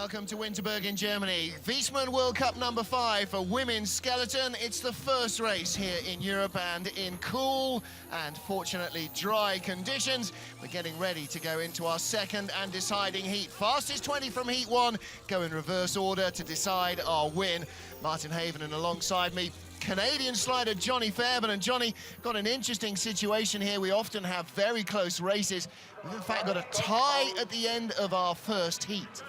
Welcome to Winterberg in Germany. Viessmann World Cup number 5 for women's skeleton. It's the first race here in Europe and in cool and fortunately dry conditions. We're getting ready to go into our second and deciding heat. Fastest 20 from heat 1 go in reverse order to decide our win. Martin Haven and alongside me, Canadian slider Johnny Fairbairn. And Johnny, got an interesting situation here. We often have very close races. We've in fact got a tie at the end of our first heat.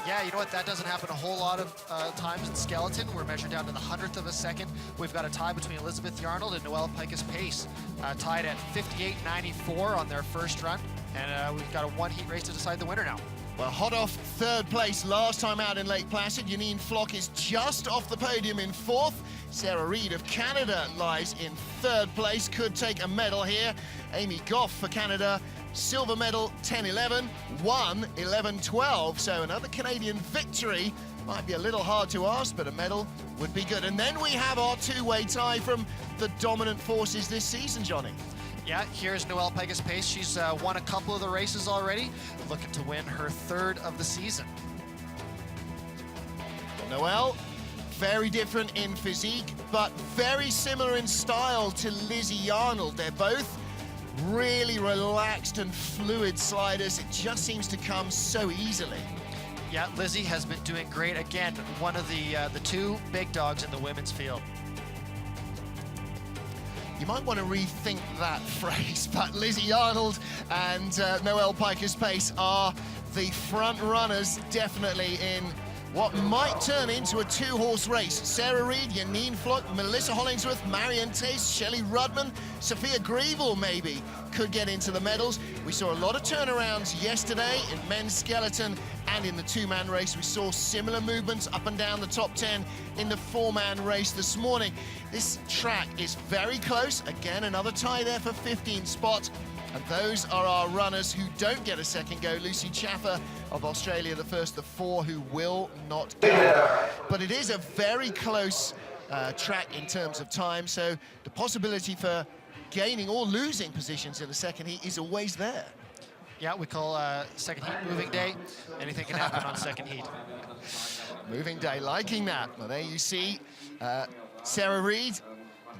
Yeah, you know what, that doesn't happen a whole lot of times in skeleton. We're measured down to the 100th of a second. We've got a tie between Lizzy Arnold and Noelle Pikus-Pace, tied at 58.94 on their first run. And we've got a one heat race to decide the winner now. Well, hot off third place last time out in Lake Placid. Janine Flock is just off the podium in 4th. Sarah Reid of Canada lies in 3rd place, could take a medal here. Amy Goff for Canada, silver medal 10-11, 1-11-12. So another Canadian victory. Might be a little hard to ask, but a medal would be good. And then we have our two-way tie from the dominant forces this season, Johnny. Yeah, here's Noelle Pikus-Pace. She's won a couple of the races already, looking to win her 3rd of the season. Noelle, very different in physique, but very similar in style to Lizzy Arnold. They're both really relaxed and fluid sliders. It just seems to come so easily. Yeah, Lizzy has been doing great. Again, one of the two big dogs in the women's field. You might want to rethink that phrase, but Lizzy Arnold and Noelle Pikus-Pace are the front runners, definitely in what might turn into a two-horse race. Sarah Reid, Janine Flock, Melissa Hollingsworth, Marion Thees, Shelly Rudman, Sophia Grebel maybe could get into the medals. We saw a lot of turnarounds yesterday in men's skeleton and in the two-man race. We saw similar movements up and down the top 10 in the four-man race this morning. This track is very close. Again, another tie there for 15 spots. And those are our runners who don't get a second go. Lucy Chaffer of Australia, the first of 4 who will not go. But it is a very close track in terms of time, so the possibility for gaining or losing positions in the second heat is always there. Yeah, we call second heat moving day. Anything can happen on second heat. Moving day, liking that. Well, there you see Sarah Reid,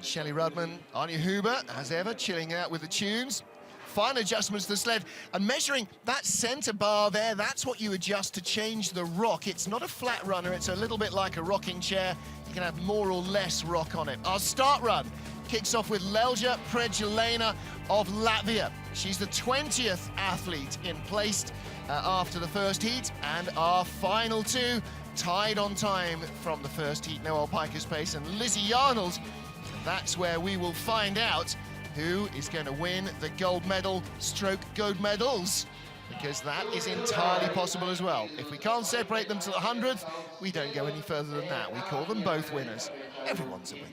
Shelly Rudman, Anja Huber, as ever, chilling out with the tunes. Fine adjustments to the sled, and measuring that center bar there, that's what you adjust to change the rock. It's not a flat runner, it's a little bit like a rocking chair. You can have more or less rock on it. Our start run kicks off with Lelde Priedulena of Latvia. She's the 20th athlete in place after the first heat, and our final two tied on time from the first heat, Noelle Pikus-Pace and Lizzy Arnold. That's where we will find out who is going to win the gold medal stroke gold medals, because that is entirely possible as well. If we can't separate them to the 100th, we don't go any further than that. We call them both winners. Everyone's a winner.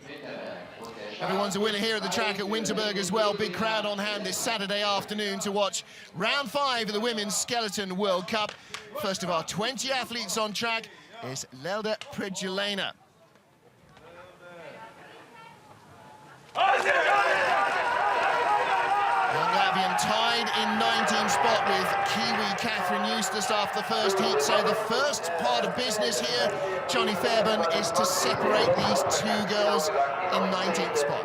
Everyone's a winner here at the track at Winterberg as well. Big crowd on hand this Saturday afternoon to watch round 5 of the Women's Skeleton World Cup. First of our 20 athletes on track is Lelde Priedulena. Latvian tied in 19th spot with Kiwi Catherine Eustace after the first heat. So the first part of business here, Johnny Fairbairn, is to separate these two girls in 19th spot.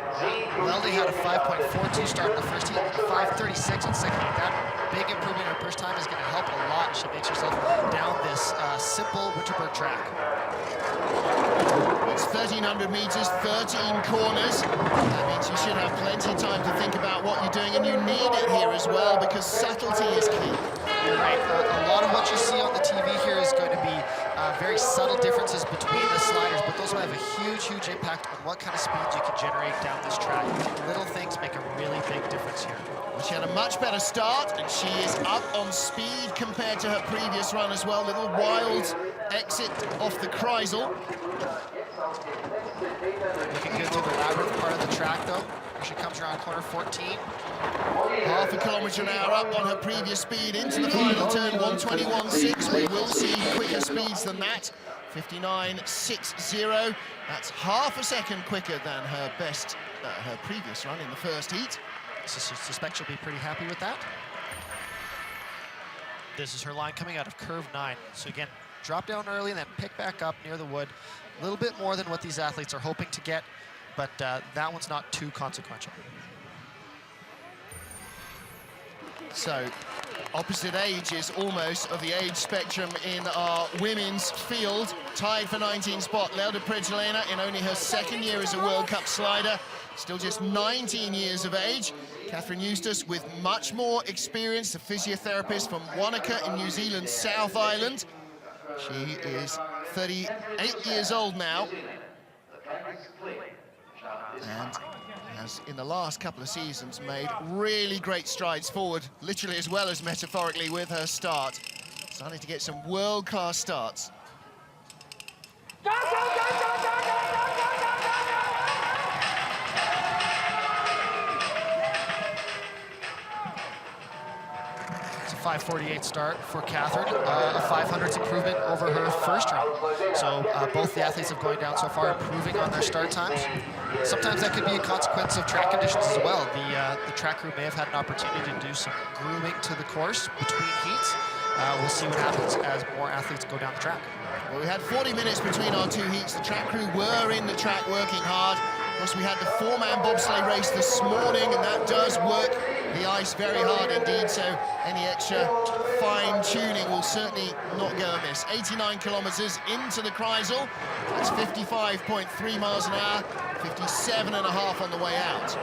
Lelde had a 5.42 start in the first heat, a 5.36 in second heat. That big improvement in her first time is going to help a lot. She makes herself down this simple Winterberg track. It's 1,300 meters, 13 corners. That means you should have plenty of time to think about what you're doing, and you need it here as well because subtlety is key. You're right. A lot of what you see on the TV here is going to be very subtle differences between the sliders, but those will have a huge, huge impact on what kind of speeds you can generate down this track. Little things make a really big difference here. Well, she had a much better start, and she is up on speed compared to her previous run as well. Little wild exit off the Kreisel. Looking good through the labyrinth part of the track, though. She comes around corner 14. Half a kilometre an hour up on her previous speed into the final turn, 1:21.6. We will see quicker speeds than that, 59.60. That's half a second quicker than her best, her previous run in the first heat. So I suspect she'll be pretty happy with that. This is her line coming out of curve 9. So again, drop down early and then pick back up near the wood. A little bit more than what these athletes are hoping to get, but that one's not too consequential. So, opposite ages almost of the age spectrum in our women's field. Tied for 19th spot, Lelde Priedulena in only her second year as a World Cup slider. Still just 19 years of age. Catherine Eustace with much more experience, a physiotherapist from Wanaka in New Zealand's South Island. She is 38 years old now. And has, in the last couple of seasons, made really great strides forward, literally as well as metaphorically, with her start. Starting to get some world-class starts. It's a 5:48 start for Catherine, a 500s improvement over her first run. So both the athletes have going down so far, improving on their start times. Sometimes that could be a consequence of track conditions as well. The track crew may have had an opportunity to do some grooming to the course between heats. We'll see what happens as more athletes go down the track. Well, we had 40 minutes between our two heats. The track crew were in the track working hard. Of course, we had the 4-man bobsleigh race this morning, and that does work the ice very hard indeed, so any extra fine-tuning will certainly not go amiss. 89 kilometers into the Kreisel. That's 55.3 miles an hour, 57.5 on the way out.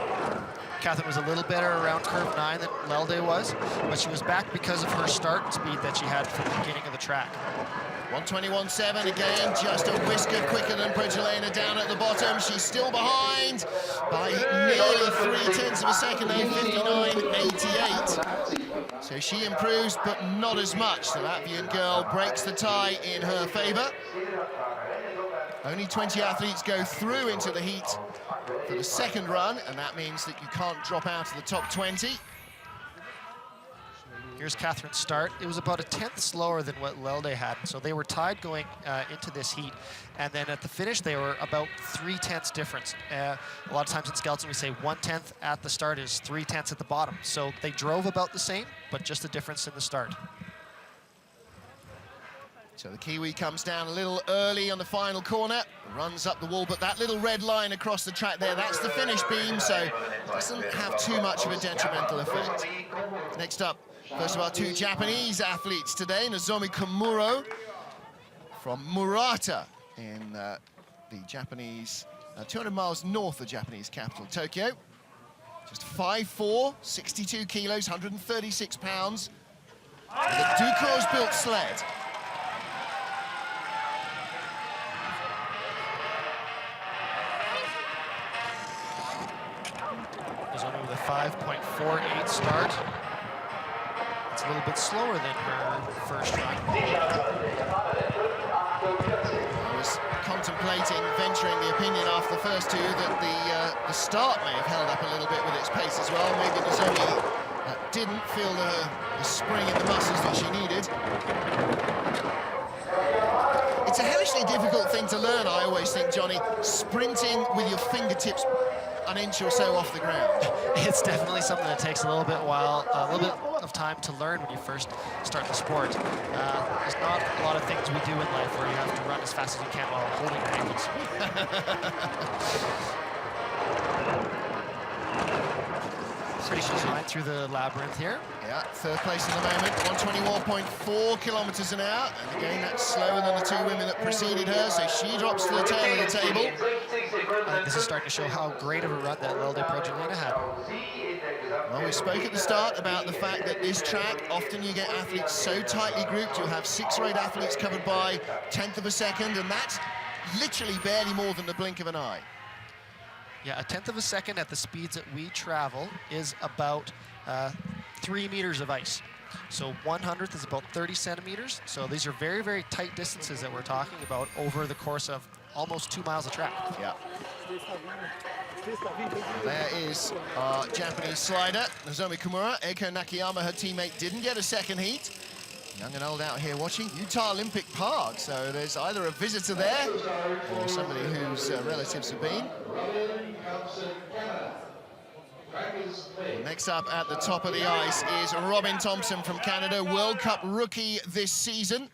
Catherine was a little better around curve 9 than Lelde was, but she was back because of her start speed that she had from the beginning of the track. 1:21.7 again, just a whisker quicker than Priedulena down at the bottom. She's still behind by nearly 0.3 of a second, though, 59.88. So she improves, but not as much. The Latvian girl breaks the tie in her favor. Only 20 athletes go through into the heat for the second run, and that means that you can't drop out of the top 20. Here's Catherine's start. It was about a 10th slower than what Lelde had, so they were tied going into this heat. And then at the finish, they were about 0.3 difference. A lot of times in skeleton, we say 1/10 at the start is 0.3 at the bottom. So they drove about the same, but just a difference in the start. So the Kiwi comes down a little early on the final corner, runs up the wall, but that little red line across the track there, that's the finish beam, so doesn't have too much of a detrimental effect. Next up, first of our two Japanese athletes today, Nozomi Komuro from Murata in the Japanese, 200 miles north of the Japanese capital, Tokyo. Just 5'4", 62 kilos, 136 pounds, with a Ducros-built sled. Nozomi with a 5.48 start. It's a little bit slower than her first run. I was contemplating venturing the opinion after the first two that the start may have held up a little bit with its pace as well. Maybe Nozomi didn't feel the spring in the muscles that she needed. It's a hellishly difficult thing to learn, I always think, Johnny, sprinting with your fingertips an inch or so off the ground. It's definitely something that takes a little bit of time to learn when you first start the sport. There's not a lot of things we do in life where you have to run as fast as you can while holding your ankles. Pretty she's right through the labyrinth here. Yeah, third place in the moment, 121.4 kilometers an hour. And again, that's slower than the two women that preceded her, so she drops to the tail of the table. This is starting to show how great of a run that Lelde Priedulena had. Well, we spoke at the start about the fact that this track, often you get athletes so tightly grouped, you'll have 6 or 8 athletes covered by 1/10 of a second, and that's literally barely more than the blink of an eye. Yeah, 1/10 of a second at the speeds that we travel is about 3 meters of ice. So 1/100th is about 30 centimeters. So these are very, very tight distances that we're talking about over the course of almost 2 miles of track. Yeah. There is our Japanese slider, Nozomi Komuro. Eiko Nakayama, her teammate, didn't get a second heat. Young and old out here watching Utah Olympic Park. So there's either a visitor there or somebody whose relatives have been. Next up at the top of the ice is Robin Thompson from Canada, World Cup rookie this season.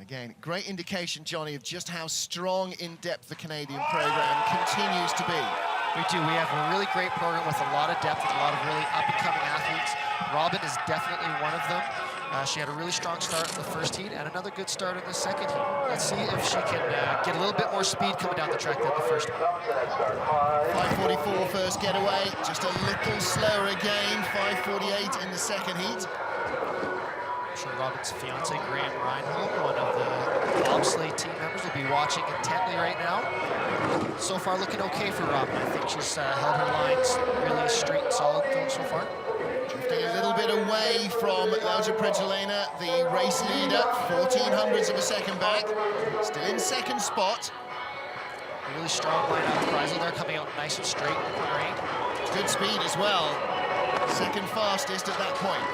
And again, great indication, Johnny, of just how strong, in-depth the Canadian program continues to be. We do. We have a really great program with a lot of depth and a lot of really up-and-coming athletes. Robin is definitely one of them. She had a really strong start in the first heat and another good start in the second heat. Let's see if she can get a little bit more speed coming down the track than the first one. 5:44 first getaway, just a little slower again, 5:48 in the second heat. I'm sure Robin's fiance, Graham Reinhold, one of the Bobsleigh team members, will be watching intently right now. So far looking okay for Robin. I think she's held her lines really straight and solid so far. Drifting a little bit away from Olga Priedulena, the race leader, 1400ths of a second back. Still in second spot. A really strong line out of Priedulena there, coming out nice and straight in corner 8. Good speed as well. Second fastest at that point.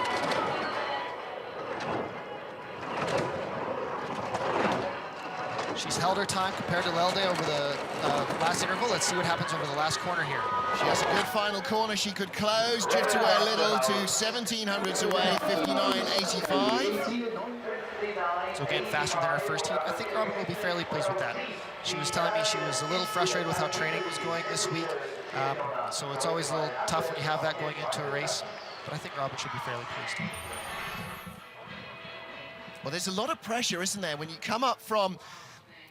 She's held her time compared to Lelde over the last interval. Let's see what happens over the last corner here. She has a good final corner. She could close, drift away a little to 1700ths away, 59.85. So again, faster than her first heat. I think Robin will be fairly pleased with that. She was telling me she was a little frustrated with how training was going this week. So it's always a little tough when you have that going into a race. But I think Robin should be fairly pleased. Well, there's a lot of pressure, isn't there, when you come up from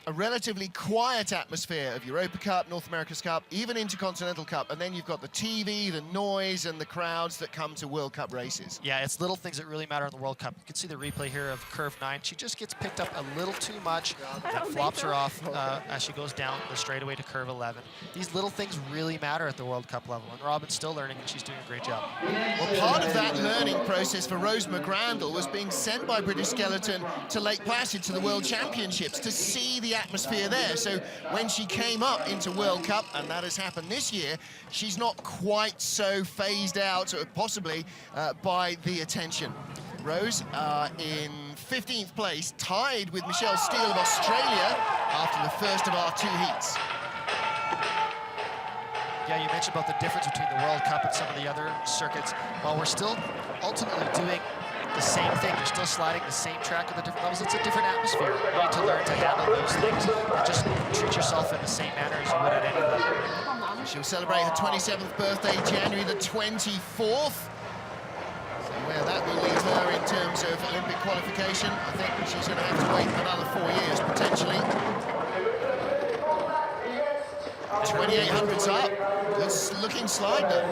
a relatively quiet atmosphere of Europa Cup, North America's Cup, even Intercontinental Cup, and then you've got the TV, the noise, and the crowds that come to World Cup races. Yeah, it's little things that really matter in the World Cup. You can see the replay here of curve 9. She just gets picked up a little too much. That flops her off as she goes down the straightaway to curve 11. These little things really matter at the World Cup level, and Robin's still learning, and she's doing a great job. Well, part of that learning process for Rose McGrandle was being sent by British Skeleton to Lake Placid to the World Championships to see the atmosphere there. So when she came up into World Cup, and that has happened this year, she's not quite so phased out, or possibly, by the attention. Rose in 15th place, tied with Michelle Steele of Australia after the first of our 2 heats. Yeah, you mentioned about the difference between the World Cup and some of the other circuits. While we're still ultimately doing the same thing, you're still sliding the same track with the different levels. It's a different atmosphere. You need to learn to handle those things and just treat yourself in the same manner as you would at any level. She'll celebrate her 27th birthday, January the 24th. So where that will leave her in terms of Olympic qualification, I think she's going to have to wait another 4 years, potentially. 2800's up. Good looking slide, though.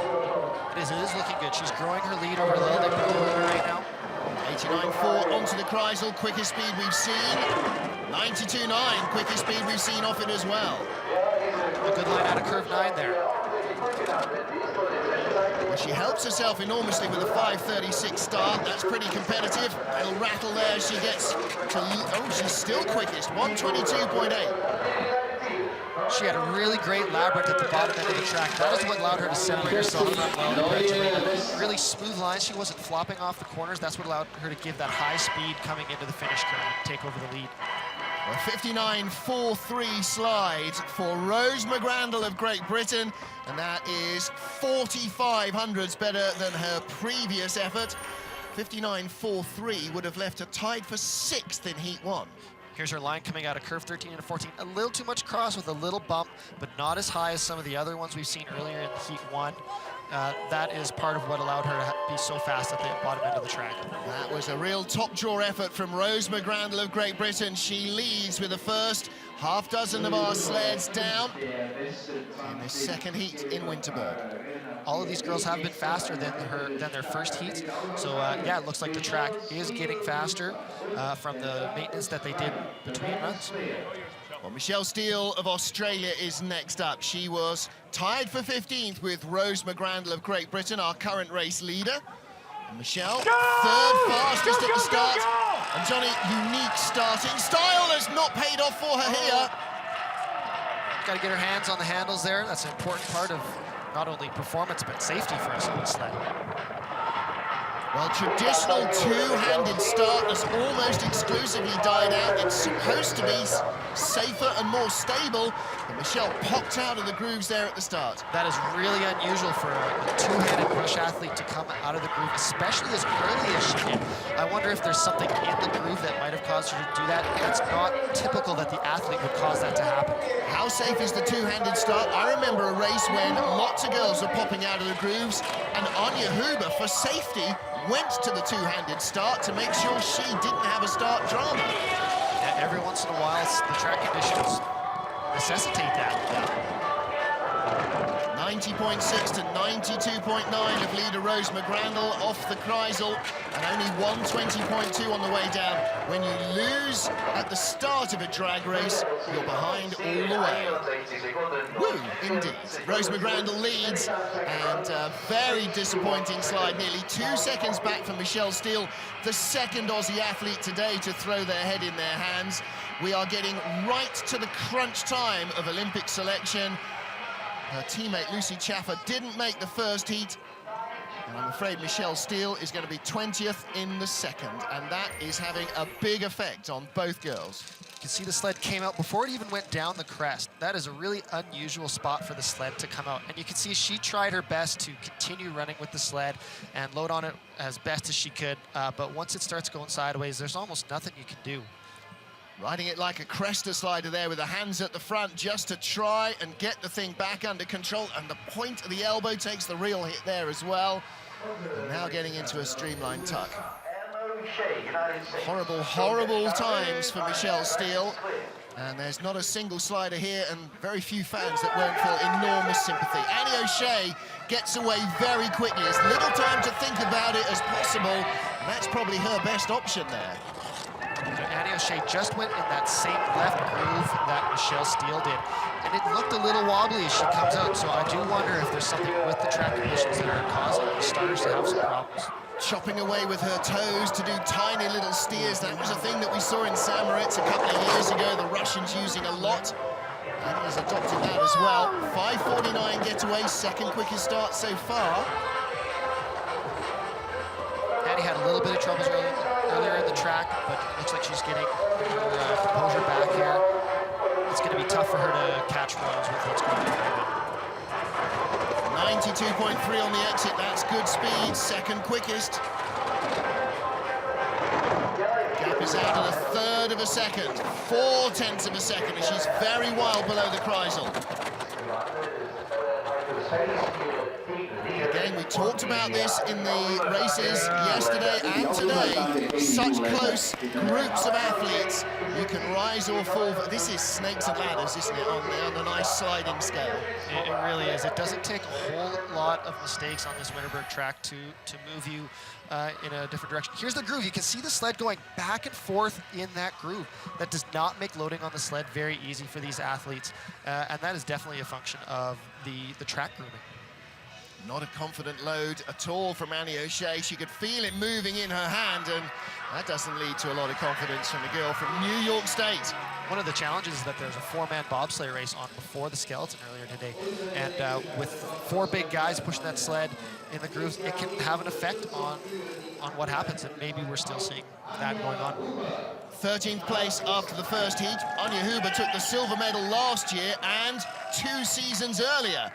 It is looking good. She's growing her lead over Lelde right now. 89.4 onto the Kreisel, quickest speed we've seen. 92.9, quickest speed we've seen off it as well. A good line out of curve 9 there. Well, she helps herself enormously with a 5:36 start. That's pretty competitive. A little rattle there as she gets to... Oh, she's still quickest, 122.8. She had a really great labyrinth at the bottom end of the track. That is what allowed her to separate herself from Lelde. Really smooth lines. She wasn't flopping off the corners. That's what allowed her to give that high speed coming into the finish curve and take over the lead. A 59.43 slide for Rose McGrandle of Great Britain, and that is 4500ths better than her previous effort. 59.43 would have left her tied for 6th in Heat 1. Here's her line coming out of curve 13 and 14. A little too much cross with a little bump, but not as high as some of the other ones we've seen earlier in Heat 1. That is part of what allowed her to be so fast at the bottom end of the track. That was a real top draw effort from Rose McGrandle of Great Britain. She leads with the first half dozen of our sleds down in the second heat in Winterberg. All of these girls have been faster than their first heat. So yeah, it looks like the track is getting faster from the maintenance that they did between runs. Well, Michelle Steele of Australia is next up. She was tied for 15th with Rose McGrandle of Great Britain, our current race leader. And Michelle, third fastest at the start. And Johnny, unique starting style has not paid off for her here. Got to get her hands on the handles there. That's an important part of not only performance, but safety for us on the sled. Well, traditional two-handed start has almost exclusively died out. It's supposed to be safer and more stable, but Michelle popped out of the grooves there at the start. That is really unusual for a two-handed push athlete to come out of the groove, especially as early as she did. I wonder if there's something in the groove that might have caused her to do that. That's not typical that the athlete would cause that to happen. How safe is the two-handed start? I remember a race when lots of girls were popping out of the grooves, and Anja Huber, for safety, went to the two-handed start to make sure she didn't have a start drama. Yeah, every once in a while, the track conditions necessitate that. 90.6 to 92.9 of leader Rose McGrandle off the Kreisel, and only 120.2 on the way down. When you lose at the start of a drag race, you're behind all the way. Woo, indeed. Rose McGrandle leads, and a very disappointing slide, nearly 2 seconds back from Michelle Steele, the second Aussie athlete today to throw their head in their hands. We are getting right to the crunch time of Olympic selection. Her teammate Lucy Chaffer didn't make the first heat, and I'm afraid Michelle Steele is going to be 20th in the second, and that is having a big effect on both girls. You can see the sled came out before it even went down the crest. That is a really unusual spot for the sled to come out, and you can see she tried her best to continue running with the sled and load on it as best as she could, but once it starts going sideways, there's almost nothing you can do. Riding it like a Cresta slider there with the hands at the front just to try and get the thing back under control, and the point of the elbow takes the real hit there as well. And now getting into a streamlined tuck. Horrible, horrible times for Michelle Steele. And there's not a single slider here, and very few fans that won't feel enormous sympathy. Annie O'Shea gets away very quickly. As little time to think about it as possible, and that's probably her best option there. Annie O'Shea just went in that same left groove that Michelle Steele did, and it looked a little wobbly as she comes out, so I do wonder if there's something with the track conditions that are causing the starters to have some problems. Chopping away with her toes to do tiny little steers. That was a thing that we saw in St. Moritz a couple of years ago, the Russians using a lot. And has adopted that as well. 5:49 getaway, second quickest start so far. Annie had a little bit of troubles earlier in the track, but it looks like she's getting her composure back here. It's going to be tough for her to catch runs with what's going on. 92.3 on the exit, that's good speed, second quickest. Gap is out at a third of a second, 0.4 of a second, and she's very well below the Kreisel. Again, we talked about this in the races yesterday and today. Such close groups of athletes. You can rise or fall. This is snakes and ladders, isn't it, on the nice sliding scale? It really is. It doesn't take a whole lot of mistakes on this Winterberg track to move you in a different direction. Here's the groove. You can see the sled going back and forth in that groove. That does not make loading on the sled very easy for these athletes, and that is definitely a function of the track grooving. Not a confident load at all from Annie O'Shea. She could feel it moving in her hand, and that doesn't lead to a lot of confidence from the girl from New York State. One of the challenges is that there's a four-man bobsleigh race on before the skeleton earlier today, and with four big guys pushing that sled in the grooves, it can have an effect on what happens, and maybe we're still seeing that going on. 13th place after the first heat. Anja Huber took the silver medal last year and 2 seasons earlier.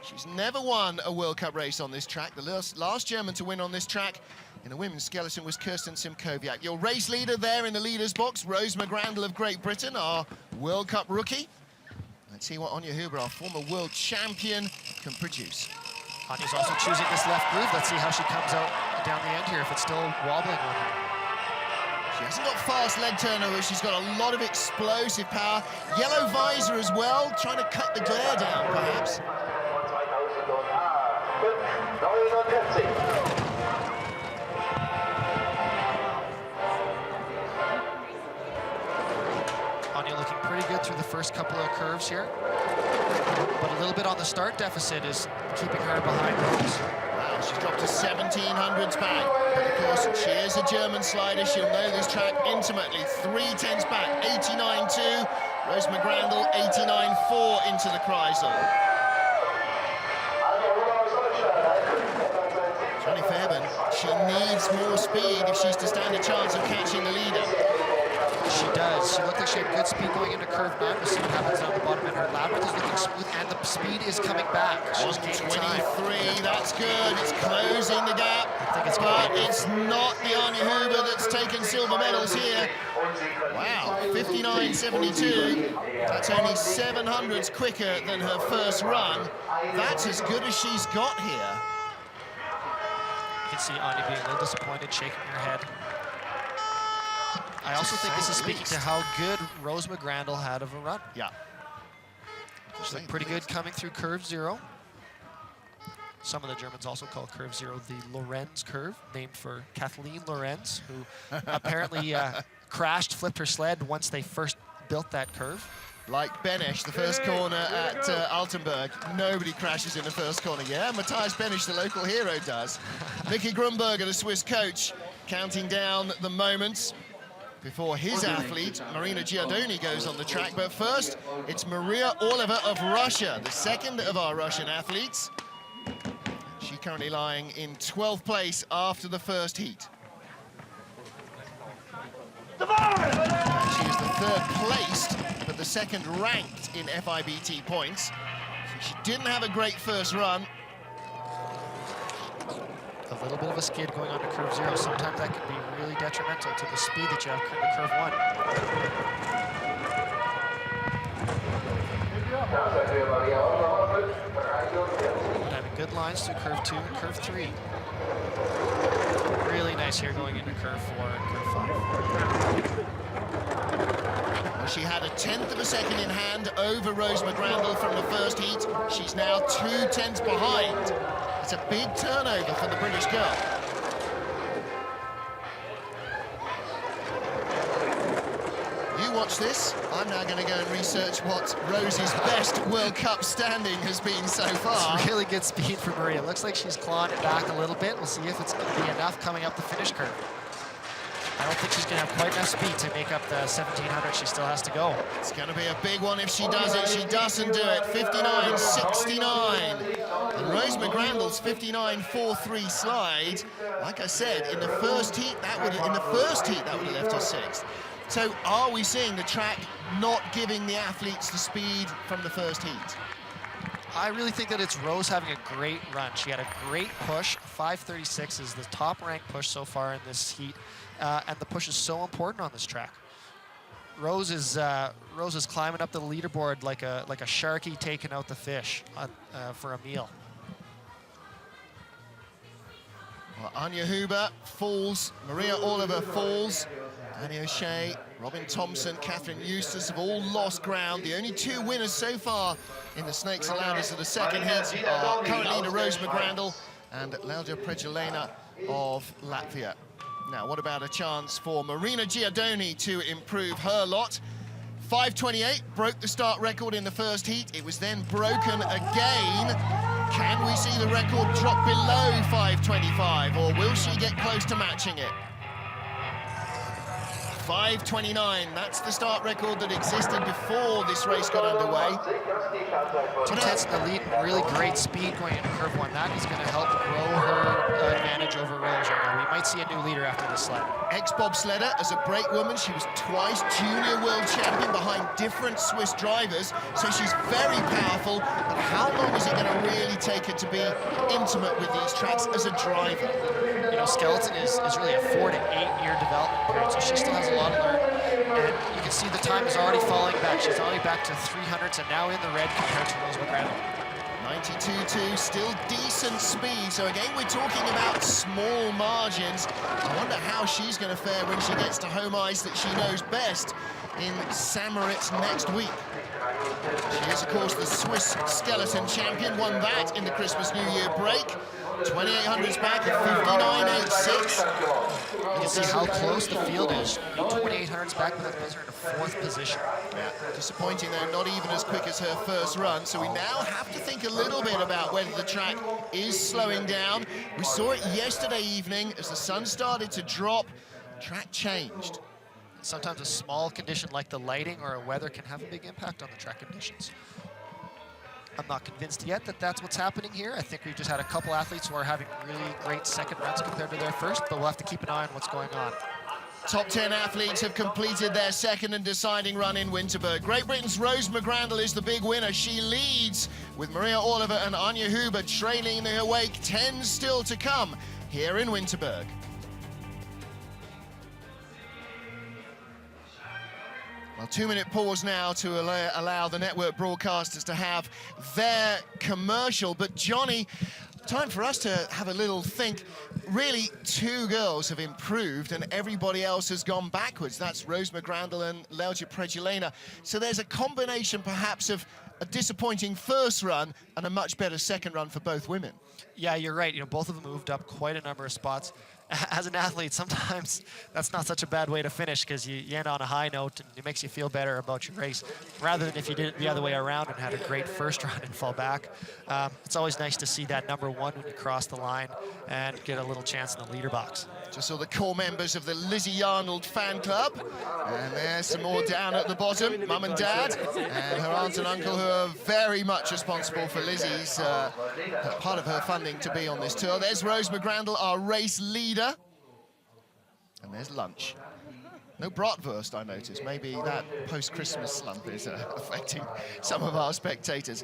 She's never won a World Cup race on this track. The last German to win on this track in a women's skeleton was Kirsten Simkowiak. Your race leader there in the leader's box, Rose McGrandle of Great Britain, our World Cup rookie. Let's see what Anja Huber, our former world champion, can produce. Anja's also choosing this left groove. Let's see how she comes out down the end here, if it's still wobbling on her. She hasn't got fast leg turnover, she's got a lot of explosive power. Yellow visor as well, trying to cut the glare down, perhaps. Anja looking pretty good through the first couple of curves here, but a little bit on the start deficit is keeping her behind Rose. Wow, she's dropped to 1700s back, but of course she is a German slider. She'll know this track intimately. 3/10 back, 89.2. Rose McGrandle 89.4 into the Kreisel. Johnny Fairbairn, she needs more speed if she's to stand a chance of catching the leader. She does. She looked like she had good speed going into curve 9. We'll see what happens down the bottom. And her labyrinth is looking smooth, and the speed is coming back. She's gaining time. 1:23, that's good. It's closing the gap. But it's not the Anja Huber that's taken silver medals here. Wow, 59.72. That's only 700s quicker than her first run. That's as good as she's got here. You can see Anja being a little disappointed, shaking her head. I also think this is speaking to how good Rose McGrandle had of a run. Yeah. She's looked pretty good coming through curve 0. Some of the Germans also call curve 0 the Lorenz curve, named for Kathleen Lorenz, who apparently crashed, flipped her sled once they first built that curve. Like Benesch, the first corner at Altenburg. Nobody crashes in the first corner. Yeah, Matthias Benesch, the local hero, does. Mickey Grunberger, the Swiss coach, counting down the moments before his athlete, Marina Gilardoni, goes on the track. But first, it's Maria Orlova of Russia, the second of our Russian athletes. She's currently lying in 12th place after the first heat. She is the third placed, but the second ranked in FIBT points. So she didn't have a great first run. A little bit of a skid going on to curve 0. Sometimes that can be really detrimental to the speed that you have into curve 1. But having good lines through curve 2 and curve 3. Really nice here going into curve 4 and curve 5. Well, she had a 1/10 of a second in hand over Rose McGrandle from the first heat. She's now 2/10 behind. It's a big turnover for the British girl. You watch this. I'm now going to go and research what Rose's best World Cup standing has been so far. It's really good speed for Maria. Looks like she's clawing it back a little bit. We'll see if it's going to be enough coming up the finish curve. I don't think she's going to have quite enough speed to make up the 1700 she still has to go. It's going to be a big one if she does it. She doesn't do it. 59.69. And Rose McGrandle's 59.43 slide. Like I said, in the first heat, that would have left her 6th. So are we seeing the track not giving the athletes the speed from the first heat? I really think that it's Rose having a great run. She had a great push. 5:36 is the top-ranked push so far in this heat. And the push is so important on this track. Rose is climbing up the leaderboard like a sharky taking out the fish for a meal. Well, Anja Huber falls, Maria Orlova falls, Danny O'Shea, Robin Thompson, Catherine Eustace have all lost ground. The only 2 winners so far in the Snakes and Ladders of the second heat are current leader Rose McGrandle and Lelde Priedulena of Latvia. Now, what about a chance for Marina Gilardoni to improve her lot? 5:28 broke the start record in the first heat. It was then broken again. Can we see the record drop below 5:25, or will she get close to matching it? 5:29, that's the start record that existed before this race got underway. 2/10 in the lead, really great speed going into curve 1. That is going to help grow her advantage over Rose. We might see a new leader after this sled. Ex-bobsledder, as a brake woman, she was twice junior world champion behind different Swiss drivers, so she's very powerful, but how long is it going to really take her to be intimate with these tracks as a driver? You know, skeleton is really a 4 to 8 year development period, so she still has a lot to learn. And you can see the time is already falling back. She's already back to 300s and now in the red compared to Rose McGrandle. 92.2, still decent speed. So again, we're talking about small margins. I wonder how she's going to fare when she gets to home ice that she knows best in St-Moritz next week. She is, of course, the Swiss skeleton champion, won that in the Christmas New Year break. 2800s back at 59.86. You can see how close the field is. 2800s back, but that puts her in a 4th position. Yeah, disappointing though, not even as quick as her first run. So we now have to think a little bit about whether the track is slowing down. We saw it yesterday evening as the sun started to drop. Track changed. Sometimes a small condition like the lighting or a weather can have a big impact on the track conditions. I'm not convinced yet that that's what's happening here. I think we've just had a couple athletes who are having really great second runs compared to their first, but we'll have to keep an eye on what's going on. Top 10 athletes have completed their second and deciding run in Winterberg. Great Britain's Rose McGrandle is the big winner. She leads with Maria Orlova and Anja Huber trailing in her wake. 10 still to come here in Winterberg. Well, 2-minute pause now to allow the network broadcasters to have their commercial. But Johnny, time for us to have a little think. Really, 2 girls have improved and everybody else has gone backwards. That's Rose McGrandle and Lelde Priedulena. So there's a combination perhaps of a disappointing first run and a much better second run for both women. Yeah, you're right. You know, both of them moved up quite a number of spots. As an athlete, sometimes that's not such a bad way to finish because you end on a high note and it makes you feel better about your race rather than if you did it the other way around and had a great first run and fall back. It's always nice to see that number 1 when you cross the line and get a little chance in the leader box. Just saw the core members of the Lizzy Arnold fan club. And there's some more down at the bottom, mum and dad, and her aunt and uncle who are very much responsible for Lizzy's, part of her funding to be on this tour. There's Rose McGrandle, our race leader. And there's lunch. No bratwurst, I noticed. Maybe that post-Christmas slump is affecting some of our spectators.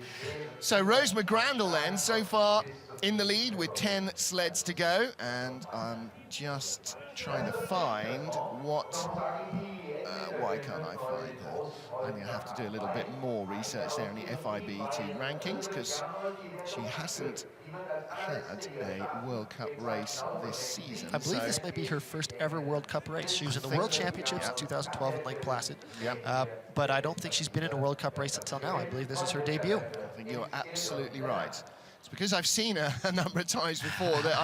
So Rose McGrandle then, so far in the lead with 10 sleds to go. And I'm just trying to find what... why can't I find her? I'm going to have to do a little bit more research there in the FIBT rankings because she hasn't had a World Cup race this season. I believe this might be her first ever World Cup race. She was in the World Championships in 2012 in Lake Placid. But I don't think she's been in a World Cup race until now. I believe this is her debut. I think you're absolutely right. It's because I've seen her a number of times before that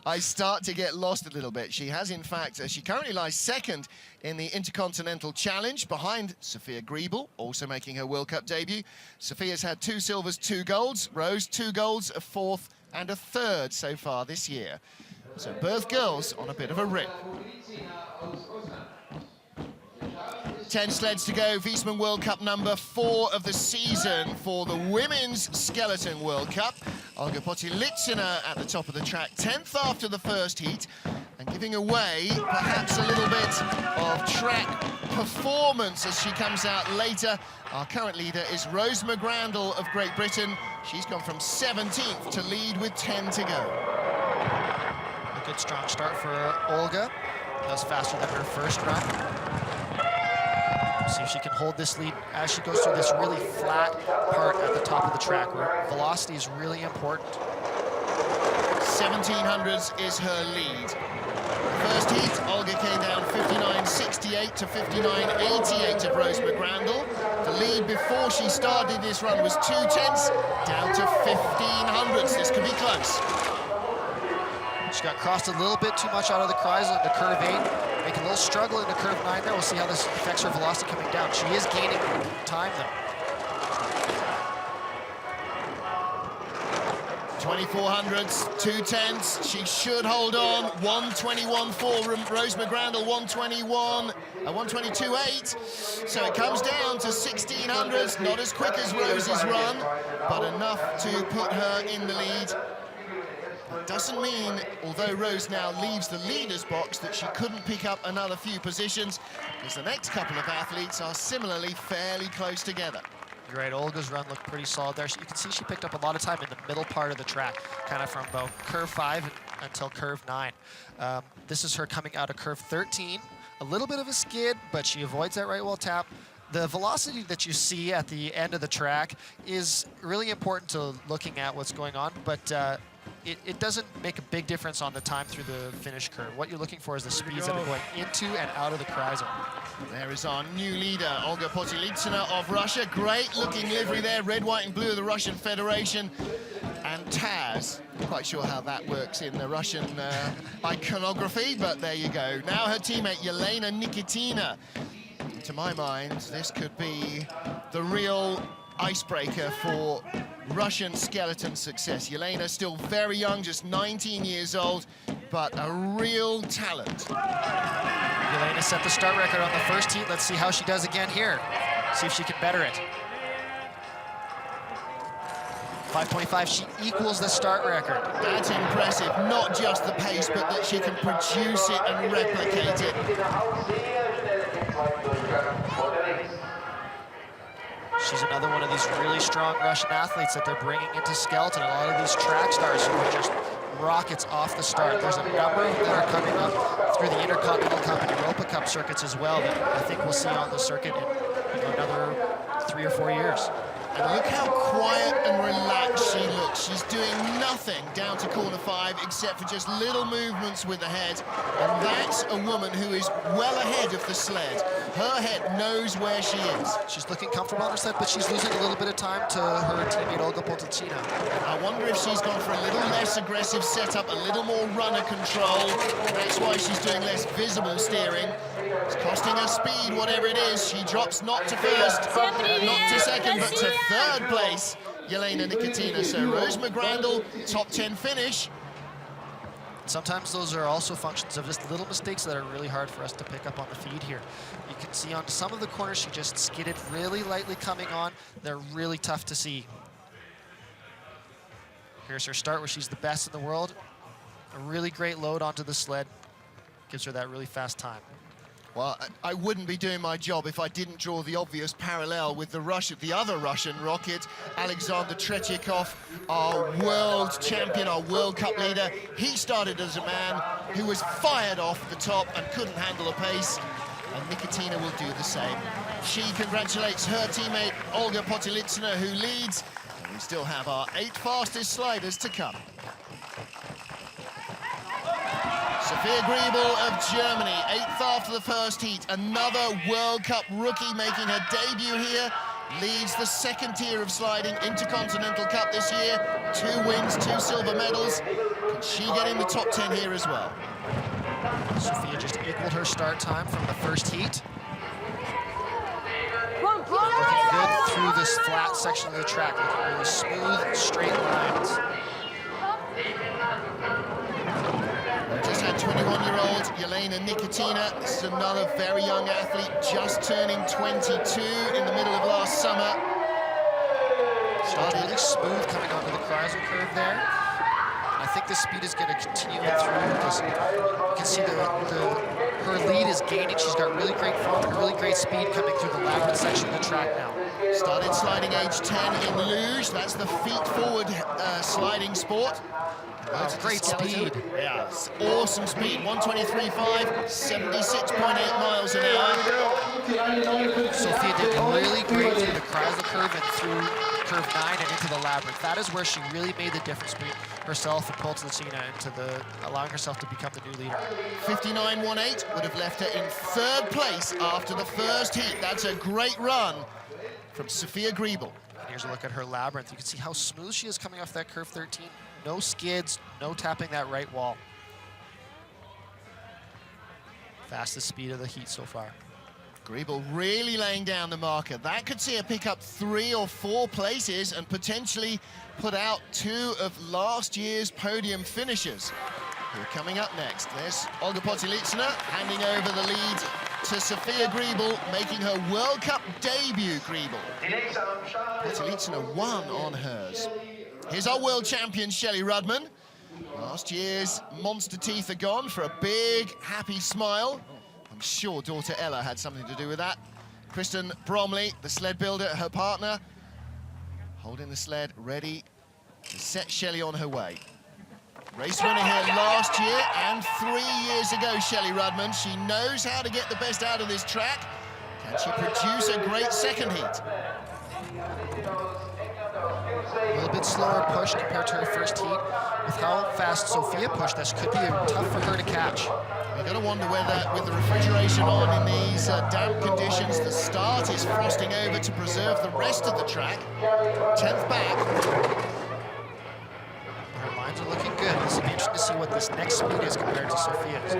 I start to get lost a little bit. She has, in fact, she currently lies second in the Intercontinental Challenge behind Sophia Grebel, also making her World Cup debut. Sophia's had 2 silvers, 2 golds. Rose, 2 golds, a 4th and a 3rd so far this year. So both girls on a bit of a rip. 10 sleds to go, Viessmann World Cup number 4 of the season for the Women's Skeleton World Cup. Olga Potylitsyna at the top of the track, 10th after the first heat, and giving away perhaps a little bit of track performance as she comes out later. Our current leader is Rose McGrandle of Great Britain. She's gone from 17th to lead with 10 to go. A good strong start for Olga. That was faster than her first run. See if she can hold this lead as she goes through this really flat part at the top of the track where velocity is really important. 1700s is her lead. The first heat, Olga came down 59.68 to 59.88 of Rose McGrandle. The lead before she started this run was 2/10, down to 1500s. This could be close. She got crossed a little bit too much out of the Kreisel into curve 8. Making a little struggle into curve 9 there. We'll see how this affects her velocity coming down. She is gaining time though. 2400s, 2/10. She should hold on. 121.4. Rose McGrandle, 122.8. So it comes down to 1600s. Not as quick as Rose's run, but enough to put her in the lead. That doesn't mean, although Rose now leaves the leader's box, that she couldn't pick up another few positions, because the next couple of athletes are similarly fairly close together. You're right, Olga's run looked pretty solid there. You can see she picked up a lot of time in the middle part of the track, kind of from about curve 5 until curve 9. This is her coming out of curve 13. A little bit of a skid, but she avoids that right wheel tap. The velocity that you see at the end of the track is really important to looking at what's going on, but it doesn't make a big difference on the time through the finish curve. What you're looking for is the speeds that are going into and out of the Kreisel. There is our new leader, Olga Potylitsyna of Russia. Great looking livery there, red, white and blue of the Russian Federation. And Taz, not quite sure how that works in the Russian iconography, but there you go. Now her teammate, Elena Nikitina. To my mind, this could be the real icebreaker for Russian skeleton success. Elena still very young, just 19 years old, but a real talent. Elena set the start record on the first heat. Let's see how she does again here. See if she can better it. 5:25, she equals the start record. That's impressive, not just the pace, but that she can produce it and replicate it. She's another one of these really strong Russian athletes that they're bringing into skeleton. A lot of these track stars who are just rockets off the start. There's a number of them that are coming up through the Intercontinental Cup and Europa Cup circuits as well that I think we'll see on the circuit in another 3 or 4 years. And look how quiet and relaxed she looks. She's doing nothing down to corner 5 except for just little movements with the head. And that's a woman who is well ahead of the sled. Her head knows where she is. She's looking comfortable on her sled, but she's losing a little bit of time to her teammate Olga Potylitsyna. I wonder if she's gone for a little less aggressive setup, a little more runner control. That's why she's doing less visible steering. It's costing her speed, whatever it is. She drops not to first, not to second, but to third place, Elena Nikitina. So Rose McGrandle, top 10 finish. Sometimes those are also functions of just little mistakes that are really hard for us to pick up on the feed here. You can see on some of the corners, she just skidded really lightly coming on. They're really tough to see. Here's her start where she's the best in the world. A really great load onto the sled. Gives her that really fast time. Well, I wouldn't be doing my job if I didn't draw the obvious parallel with the other Russian rocket, Alexander Tretyakov, our world champion, our World Cup leader. He started as a man who was fired off the top and couldn't handle the pace, and Nikitina will do the same. She congratulates her teammate, Olga Potylitsyna, who leads, and we still have our 8 fastest sliders to come. Sophia Grebel of Germany, 8th after the first heat. Another World Cup rookie making her debut here. Leads the second tier of sliding, Intercontinental Cup this year. 2 wins, 2 silver medals. Can she get in the top 10 here as well? Sophia just equaled her start time from the first heat. Looking good through this flat section of the track. Looking really smooth, straight lines. Just had 21-year-old Elena Nikitina. This is another very young athlete, just turning 22 in the middle of last summer. Started really smooth coming onto the Kreisel curve there. I think the speed is going to continue through this. You can see her lead is gaining. She's got really great form and really great speed coming through the labyrinth section of the track now. Started sliding age 10 in luge. That's the feet-forward sliding sport. Great speed. Yeah, awesome speed. 123.5, 76.8 miles an hour. Sophia did really great through the Kreisel curve and through curve 9 and into the labyrinth. That is where she really made the difference between herself and Potylitsyna into allowing herself to become the new leader. 59.18 would have left her in 3rd place after the first heat. That's a great run from Sophia Grebel. Here's a look at her labyrinth. You can see how smooth she is coming off that curve 13. No skids, no tapping that right wall. Fastest speed of the heat so far. Grebel really laying down the marker. That could see her pick up 3 or 4 places and potentially put out 2 of last year's podium finishers who are coming up next. There's Olga Potylitsyna handing over the lead to Sophia Grebel, making her World Cup debut, Grebel. Potylitsyna won on hers. Here's our world champion, Shelly Rudman. Last year's monster teeth are gone for a big, happy smile. I'm sure daughter Ella had something to do with that. Kristen Bromley, the sled builder, her partner, holding the sled, ready to set Shelly on her way. Race winner here last year and 3 years ago, Shelly Rudman. She knows how to get the best out of this track. Can she produce a great second heat? A little bit slower push compared to her first heat. With how fast Sophia pushed, this could be tough for her to catch. You're going to wonder whether, with the refrigeration on in these damp conditions, the start is frosting over to preserve the rest of the track. 10th back. Her lines are looking good. This will be interesting to see what this next speed is compared to Sophia's.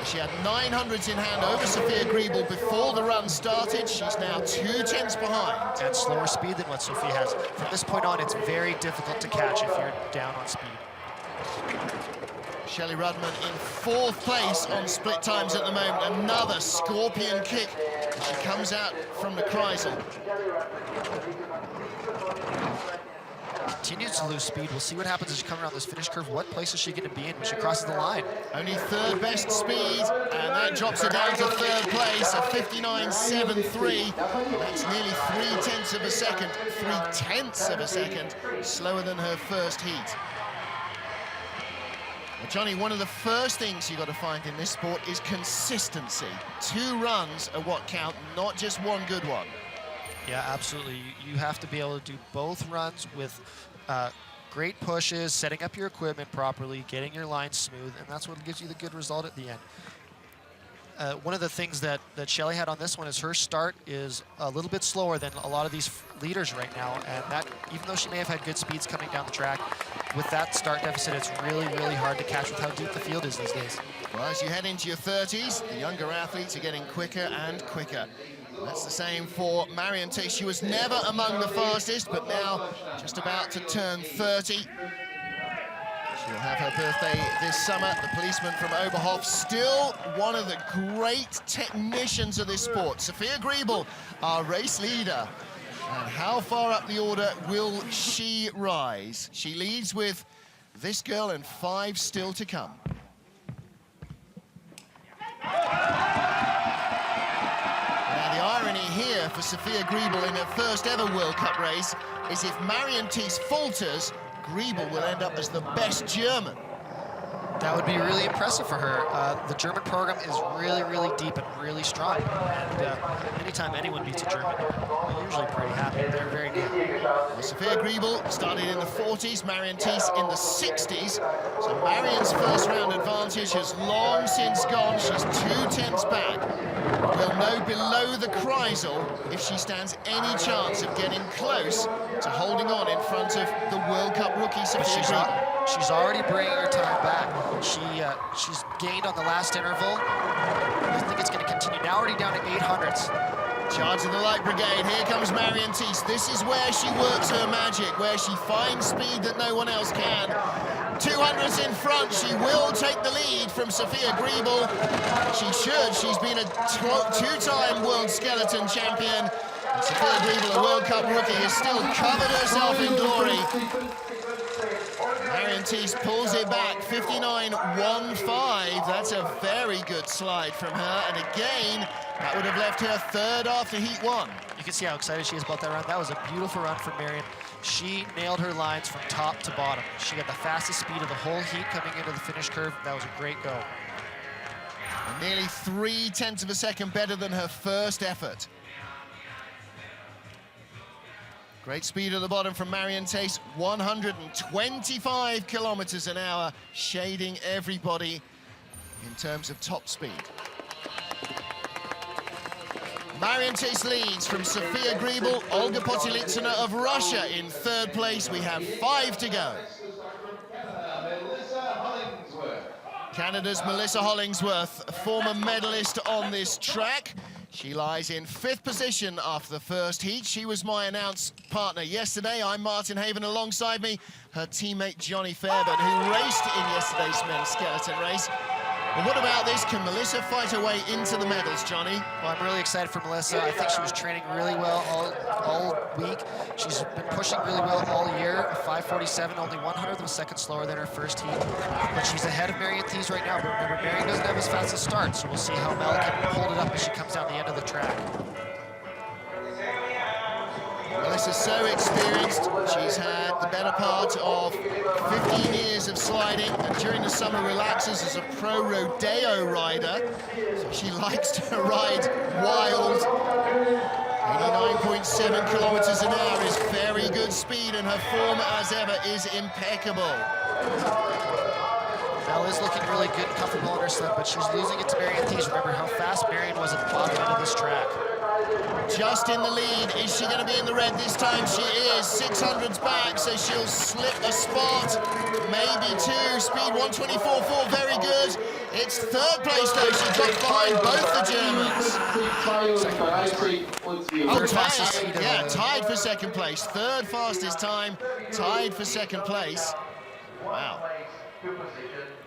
She had 900s in hand over Sophia Grebel before the run started. She's now 2 tenths behind. And slower speed than what Sophia has. From this point on, it's very difficult to catch if you're down on speed. Shelly Rudman in 4th place on split times at the moment. Another scorpion kick as she comes out from the Kreisel. continues to lose speed. We'll see what happens as she comes around this finish curve. What place is she going to be in when she crosses the line? Only third best speed, and that drops her down to third place, a 59.73. That's nearly 3/10 of a second, 3/10 of a second slower than her first heat. Well, Johnny, one of the first things you've got to find in this sport is consistency. 2 runs are what count, not just one good one. Yeah, absolutely. You have to be able to do both runs with great pushes, setting up your equipment properly, getting your lines smooth, and that's what gives you the good result at the end. One of the things that Shelly had on this one is her start is a little bit slower than a lot of these leaders right now, and that, even though she may have had good speeds coming down the track, with that start deficit, it's really, really hard to catch with how deep the field is these days. Well, as you head into your 30s, the younger athletes are getting quicker and quicker. That's the same for Marion Thees. She was never among the fastest, but now just about to turn 30. She'll have her birthday this summer. The policeman from Oberhof, still one of the great technicians of this sport. Sophia Grebel, our race leader. And how far up the order will she rise? She leads with this girl and 5 still to come. Now, the irony here for Sophia Grebel in her first ever World Cup race is if Marion Thees falters, Grebel will end up as the best German. That would be really impressive for her. The German program is really, really deep and really strong. And anytime anyone beats a German, they're usually pretty happy. They're very good. Well, Sophia Grebel started in the 40s, Marion Thees in the 60s. So Marion's first round advantage has long since gone. She's 2/10 back. We'll know below the Kreisel if she stands any chance of getting close to holding on in front of the World Cup rookie Sophia Grebel. She's already bringing her time back. She's gained on the last interval. I think it's going to continue. Now already down to 800ths. Charge of the Light Brigade. Here comes Marion Thees. This is where she works her magic, where she finds speed that no one else can. 200s in front. She will take the lead from Sophia Grebel. She should. She's been a 2-time world skeleton champion. And Sophia Grebel, a World Cup rookie, has still covered herself in glory. Marion Thees pulls it back, 59.15. That's a very good slide from her. And again, that would have left her third after heat 1. You can see how excited she is about that run. That was a beautiful run for Marion. She nailed her lines from top to bottom. She got the fastest speed of the whole heat coming into the finish curve. That was a great go. And nearly 3/10 of a second better than her first effort. Great speed at the bottom from Marion Thees, 125 kilometers an hour, shading everybody in terms of top speed. Marion Thees leads from Sophia Grebel, Olga Potylitsyna of Russia in third place. We have 5 to go. Canada's Melissa Hollingsworth, a former medalist on this track. She lies in 5th position after the first heat. She was my announced partner yesterday. I'm Martin Haven, alongside me, her teammate Johnny Fairbairn, who raced in yesterday's men's skeleton race. Well, what about this? Can Melissa fight her way into the medals, Johnny? Well, I'm really excited for Melissa. I think she was training really well all week. She's been pushing really well all year. 5:47, only 100th of a second slower than her first heat. But she's ahead of Marion Thees right now. But remember, Marion doesn't have as fast a start, so we'll see how Mel can hold it up as she comes down the end of the track. Melissa's so experienced. She's had the better part of 15 years of sliding, and during the summer relaxes as a pro rodeo rider. So she likes to ride wild. 89.7 kilometers an hour is very good speed, and her form, as ever, is impeccable. Mel is looking really good and comfortable on her sled, but she's losing it to Marion Thees. Remember how fast Marion was at the bottom end of this track. Just in the lead. Is she going to be in the red this time? She is. 600s back, so she'll slip a spot, maybe 2. Speed 124.4, very good. It's third place though. She drops behind both the Germans. Oh, tied. Yeah, tied for second place. Third fastest time, tied for second place. Wow.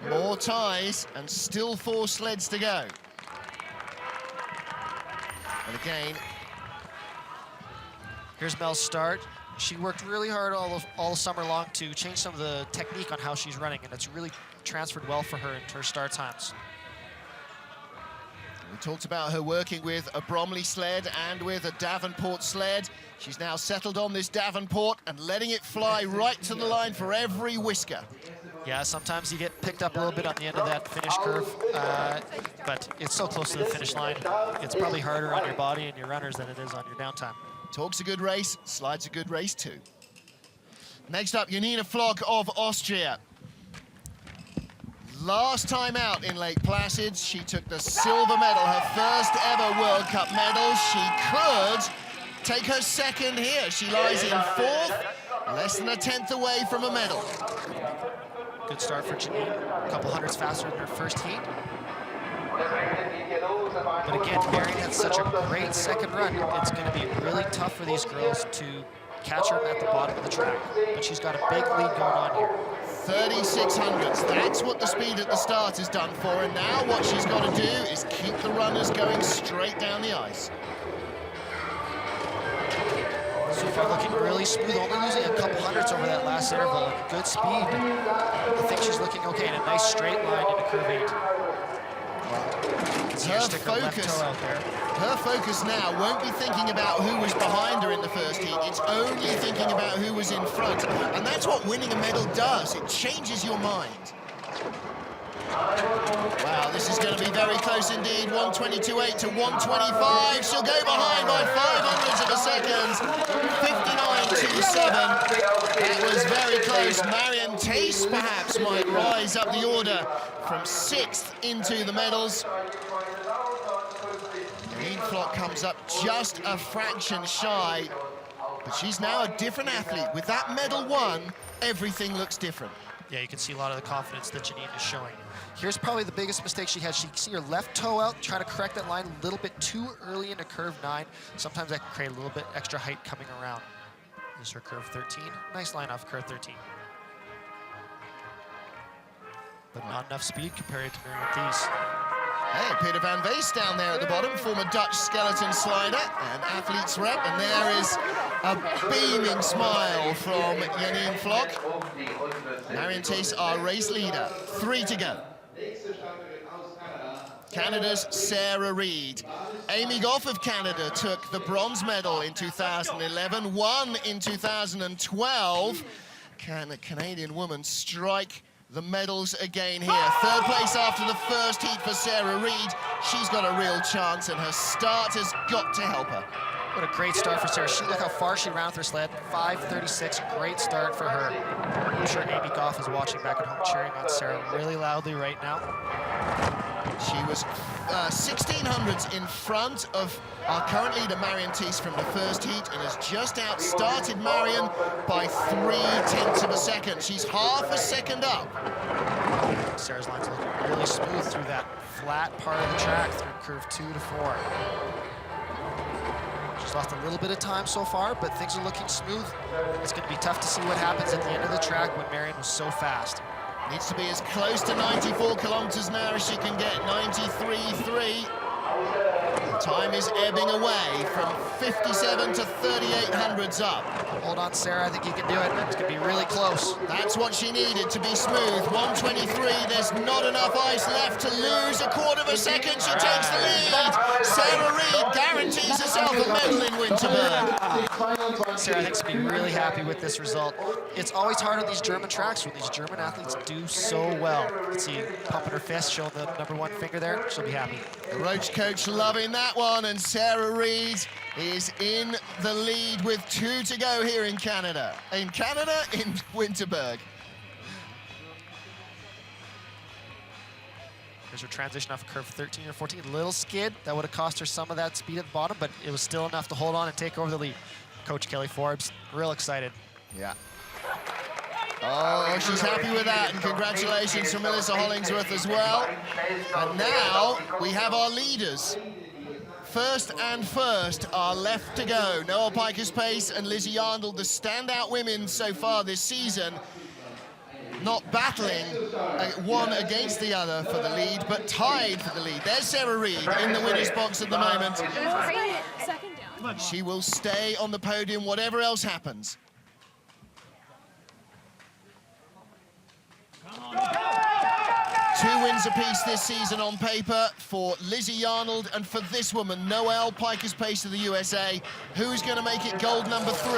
More ties and still 4 sleds to go. And again, here's Mel's start. She worked really hard all summer long to change some of the technique on how she's running, and it's really transferred well for her into her start times. We talked about her working with a Bromley sled and with a Davenport sled. She's now settled on this Davenport and letting it fly right to the line for every whisker. Yeah, sometimes you get picked up a little bit on the end of that finish curve, but it's so close to the finish line. It's probably harder on your body and your runners than it is on your downtime. Talk's a good race, slide's a good race too. Next up, Janine Flock of Austria. Last time out in Lake Placid, she took the silver medal, her first ever World Cup medal. She could take her second here. She lies in 4th, less than a 10th away from a medal. Good start for Janine, a couple hundreds faster than her first heat. But again, Marion had such a great second run. It's going to be really tough for these girls to catch her at the bottom of the track. But she's got a big lead going on here. 36 hundredths, that's what the speed at the start has done for her. Now what she's got to do is keep the runners going straight down the ice. Sophia looking really smooth, only losing a couple hundredths over that last interval. Good speed. I think she's looking okay in a nice straight line into curve 8. Her focus now won't be thinking about who was behind her in the first heat. It's only thinking about who was in front. And that's what winning a medal does. It changes your mind. Wow, this is going to be very close indeed. 122.8 to 125. She'll go behind by 0.05 of a second. 59.27. That was very close. Marion Thees perhaps might rise up the order from 6th into the medals. Janine Flock comes up just a fraction shy, but she's now a different athlete. With that medal won, everything looks different. Yeah, you can see a lot of the confidence that Janine is showing. Here's probably the biggest mistake she had. She can see her left toe out, trying to correct that line a little bit too early into curve 9. Sometimes that can create a little bit extra height coming around. This is her curve 13. Nice line off curve 13. But not enough speed compared to Marion Thees. Hey, Peter van Wees down there at the bottom, former Dutch skeleton slider and athletes rep, and there is a beaming smile from Janine Flock. Marion Thees, our race leader. 3 to go. Canada's Sarah Reid. Amy Goff of Canada took the bronze medal in 2011, won in 2012. Can a Canadian woman strike the medals again here? 3rd place after the first heat for Sarah Reid. She's got a real chance, and her start has got to help her. What a great start for Sarah. Look how far she ran with her sled. 5:36, great start for her. I'm sure Amy Goff is watching back at home, cheering on Sarah really loudly right now. She was 1600s in front of our current leader, Marion Thees, from the first heat, and has just outstarted Marion by 0.3 of a second. She's half a second up. Sarah's line's looking really smooth through that flat part of the track, through curve 2 to 4. She's lost a little bit of time so far, but things are looking smooth. It's going to be tough to see what happens at the end of the track when Marion was so fast. Needs to be as close to 94 kilometers an hour as she can get, 93.3. Time is ebbing away from 57 to 3800s up. Hold on, Sarah, I think you can do it. It's gonna be really close. That's what she needed to be smooth. 123, there's not enough ice left to lose a 1/4 of a second. She takes the lead. Sarah Reid guarantees herself a medal in Winterberg. Sarah, I think she'll be really happy with this result. It's always hard on these German tracks when these German athletes do so well. Let's see, pumping her fist, showing the #1 finger there. She'll be happy. The Roach coach loving that one, and Sarah Reid is in the lead with 2 to go here in Canada. In Winterberg. There's her transition off curve 13 or 14. Little skid. That would have cost her some of that speed at the bottom, but it was still enough to hold on and take over the lead. Coach Kelly Forbes, real excited. Yeah. Oh, she's happy with that, and congratulations to Melissa Hollingsworth as well. And now we have our leaders. First are left to go. Noelle Pikus-Pace and Lizzy Arnold, the standout women so far this season. Not battling one against the other for the lead, but tied for the lead. There's Sarah Reid in the winner's box at the moment. She will stay on the podium, whatever else happens. bronze apiece this season on paper for Lizzy Arnold and for this woman, Noelle Pikus-Pace of the USA. Who's going to make it gold number 3?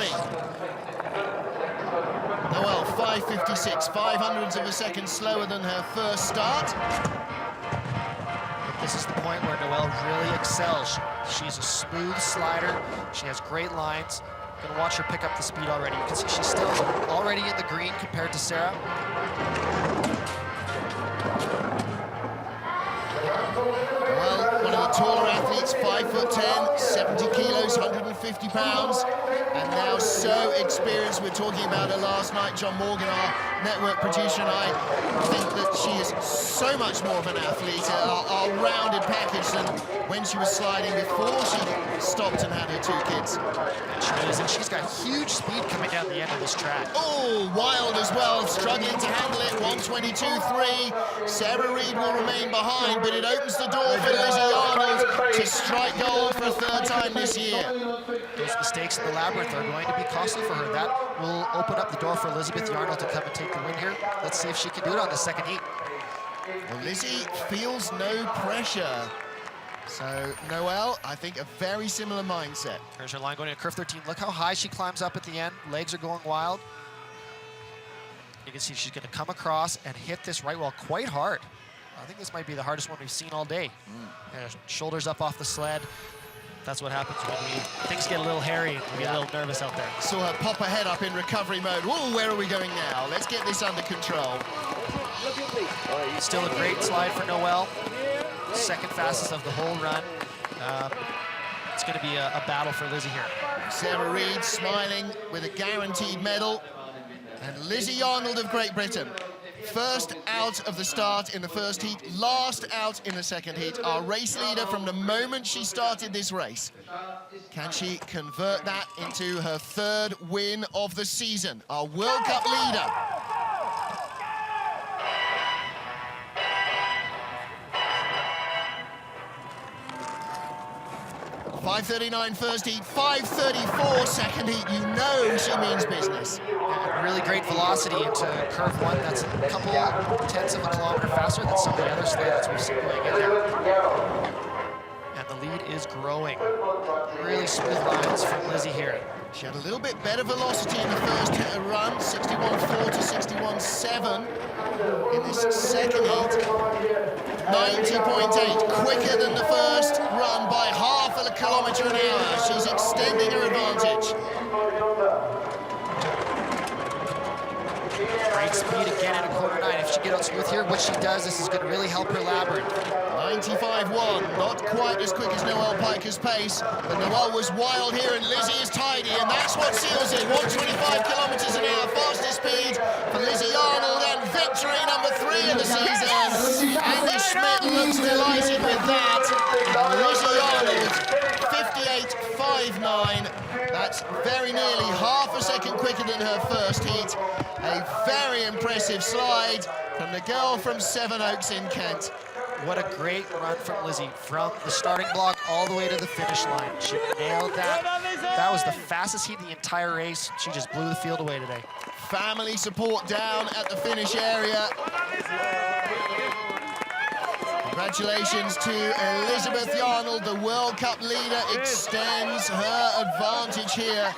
Noelle, 5:56, 500ths of a second slower than her first start. This is the point where Noelle really excels. She's a smooth slider. She has great lines. Gonna watch her pick up the speed already. You can see she's still already in the green compared to Sarah. Well, one of the taller athletes, 5'10", 70 kilos, 150 pounds, and now so experienced. We're talking about her last night. John Morgan, our network producer, and I think that she is so much more of an athlete, a rounded package than when she was sliding before she stopped and had her 2 kids. She is, and she's got huge speed coming down the end of this track. Oh, wild as well, struggling to handle it, 122.3. Sarah Reid will remain behind, but it opens the door for Lizzy Arnold to strike gold for a 3rd time this year. Those mistakes in the labyrinth are going to be costly for her. That will open up the door for Elizabeth Arnold to come and take the win here. Let's see if she can do it on the 2nd heat. Well, Lizzy feels no pressure. So, Noelle, I think a very similar mindset. Here's her line going into curve 13. Look how high she climbs up at the end. Legs are going wild. You can see she's going to come across and hit this right wall quite hard. I think this might be the hardest one we've seen all day. Yeah, shoulders up off the sled. That's what happens when things get a little hairy and we get a little nervous out there. Saw her pop her head up in recovery mode. Whoa, where are we going now? Let's get this under control. Still a great slide for Noelle. 2nd fastest of the whole run. It's going to be a battle for Lizzy here. Sarah Reid smiling with a guaranteed medal. And Lizzy Arnold of Great Britain. First out of the start in the 1st heat, last out in the 2nd heat. Our race leader from the moment she started this race. Can she convert that into her 3rd win of the season? Our World Cup leader. 5:39 first heat, 5:34 second heat. You know she means business. Really great velocity into curve 1. That's a couple 10ths of a kilometer faster than some of the other sleds we've seen going in there. And the lead is growing. Really smooth lines from Lizzy here. She had a little bit better velocity in the first run, 61.4 to 61.7 in this 2nd heat. 90.8, quicker than the first run by half a kilometre an hour. She's extending her advantage. Great speed again at a quarter 9. If she gets out smooth here, what she does, this is going to really help her labyrinth. 95.1, not quite as quick as Noelle Pikus-Pace, but Noelle was wild here and Lizzy is tidy, and that's what seals it. 125 kilometres an hour, fastest speed for Lizzy Arnold, and victory number 3 of the season. Andy Schmidt looks delighted with that. Lizzy Arnold, 58.59. That's very nearly half a second quicker than her first heat. A very impressive slide from the girl from Sevenoaks in Kent. What a great run from Lizzy, from the starting block all the way to the finish line. She nailed that. That was the fastest heat in the entire race. She just blew the field away today. Family support down at the finish area. Congratulations to Elizabeth Arnold, the World Cup leader, extends her advantage here.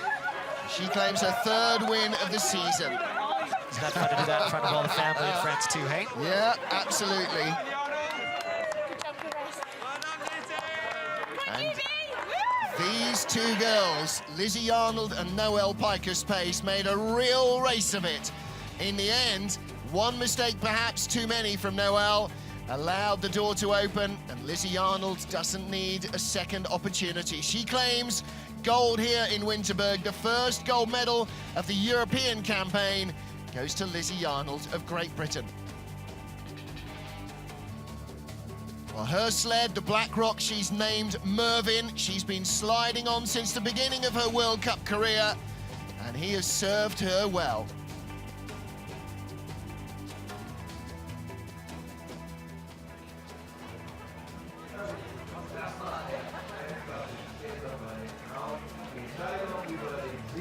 She claims her 3rd win of the season. Isn't that fun to do that in front of all the family and friends too, hey? Yeah, absolutely. And these 2 girls, Lizzy Arnold and Noelle Pikus-Pace, made a real race of it. In the end, one mistake perhaps too many from Noelle allowed the door to open, and Lizzy Arnold doesn't need a second opportunity. She claims gold here in Winterberg. The first gold medal of the European campaign goes to Lizzy Arnold of Great Britain. Well, her sled, the Black Rock, she's named Mervyn. She's been sliding on since the beginning of her World Cup career, and he has served her well.